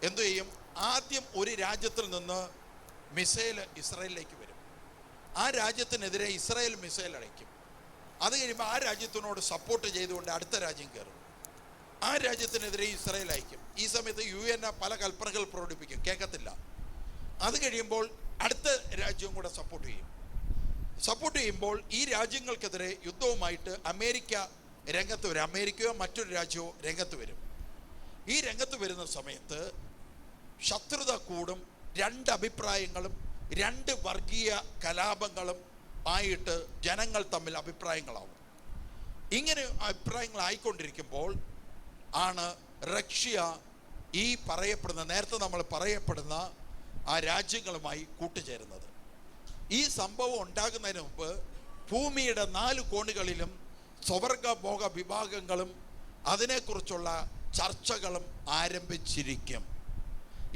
എന്തു ചെയ്യും? ആദ്യം ഒരു രാജ്യത്തിൽ നിന്ന് മിസൈൽ ഇസ്രായേലിലേക്ക് വരും. ആ രാജ്യത്തിനെതിരെ ഇസ്രായേൽ മിസൈൽ അയക്കും. അത് കഴിയുമ്പോൾ ആ രാജ്യത്തിനോട് സപ്പോർട്ട് ചെയ്തുകൊണ്ട് അടുത്ത രാജ്യം കയറും. ആ രാജ്യത്തിനെതിരെ ഇസ്രായേൽ അയക്കും. ഈ സമയത്ത് UN പല കൽപ്പനകൾ പ്രകടിപ്പിക്കും, കേൾക്കത്തില്ല. അത് കഴിയുമ്പോൾ അടുത്ത രാജ്യവും കൂടെ സപ്പോർട്ട് ചെയ്യും. സപ്പോർട്ട് ചെയ്യുമ്പോൾ ഈ രാജ്യങ്ങൾക്കെതിരെ യുദ്ധവുമായിട്ട് അമേരിക്ക രംഗത്ത് വരും. അമേരിക്കയോ മറ്റൊരു രാജ്യമോ രംഗത്ത് വരും. ഈ രംഗത്ത് വരുന്ന സമയത്ത് ശത്രുത കൂടും. രണ്ട് അഭിപ്രായങ്ങളും രണ്ട് വർഗീയ കലാപങ്ങളും ആയിട്ട് ജനങ്ങൾ തമ്മിൽ അഭിപ്രായങ്ങളാവും. ഇങ്ങനെ അഭിപ്രായങ്ങളായിക്കൊണ്ടിരിക്കുമ്പോൾ ആണ് റഷ്യ ഈ പറയപ്പെടുന്ന, നേരത്തെ നമ്മൾ പറയപ്പെടുന്ന ആ രാജ്യങ്ങളുമായി കൂട്ടുചേരുന്നത്. ഈ സംഭവം ഉണ്ടാകുന്നതിന് മുമ്പ് ഭൂമിയുടെ 4 കോണുകളിലും സ്വർഗഭോഗ വിഭാഗങ്ങളും അതിനെക്കുറിച്ചുള്ള ചർച്ചകളും ആരംഭിച്ചിരിക്കും.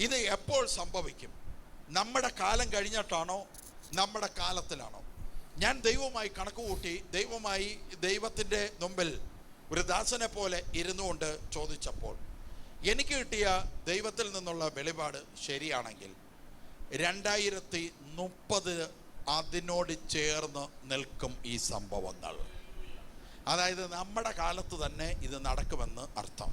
ഇത് എപ്പോൾ സംഭവിക്കും? നമ്മുടെ കാലം കഴിഞ്ഞിട്ടാണോ നമ്മുടെ കാലത്തിലാണോ? ഞാൻ ദൈവമായി കണക്ക് കൂട്ടി, ദൈവത്തിൻ്റെ മുമ്പിൽ ഒരു ദാസനെ പോലെ ഇരുന്നുകൊണ്ട് ചോദിച്ചപ്പോൾ എനിക്ക് കിട്ടിയ ദൈവത്തിൽ നിന്നുള്ള വെളിപാട് ശരിയാണെങ്കിൽ 2030 അതിനോട് ചേർന്ന് നിൽക്കും ഈ സംഭവങ്ങൾ. അതായത് നമ്മുടെ കാലത്ത് തന്നെ ഇത് നടക്കുമെന്ന് അർത്ഥം.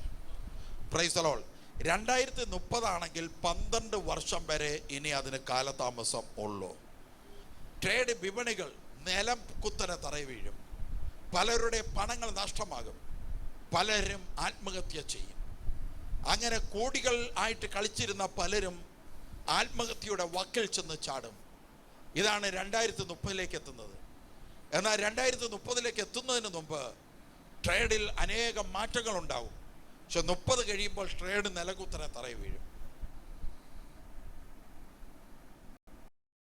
Praise the Lord. 2030 ആണെങ്കിൽ 12 വർഷം വരെ ഇനി അതിന് കാലതാമസം ഉള്ളൂ. ട്രേഡ് വിപണികൾ നിലം കുത്തനെ തറയി വീഴും. പലരുടെ പണങ്ങൾ നഷ്ടമാകും. പലരും ആത്മഹത്യ ചെയ്യും. അങ്ങനെ കോടികൾ ആയിട്ട് കളിച്ചിരുന്ന പലരും ആത്മഹത്യയുടെ വക്കിൽ ചെന്ന് ചാടും. ഇതാണ് 2030 എത്തുന്നത്. എന്നാൽ 2030 എത്തുന്നതിന് മുമ്പ് ട്രേഡിൽ അനേകം മാറ്റങ്ങൾ ഉണ്ടാവും. പക്ഷെ 30 കഴിയുമ്പോൾ ട്രേഡ് നിലകുത്തനെ തറയി വീഴും.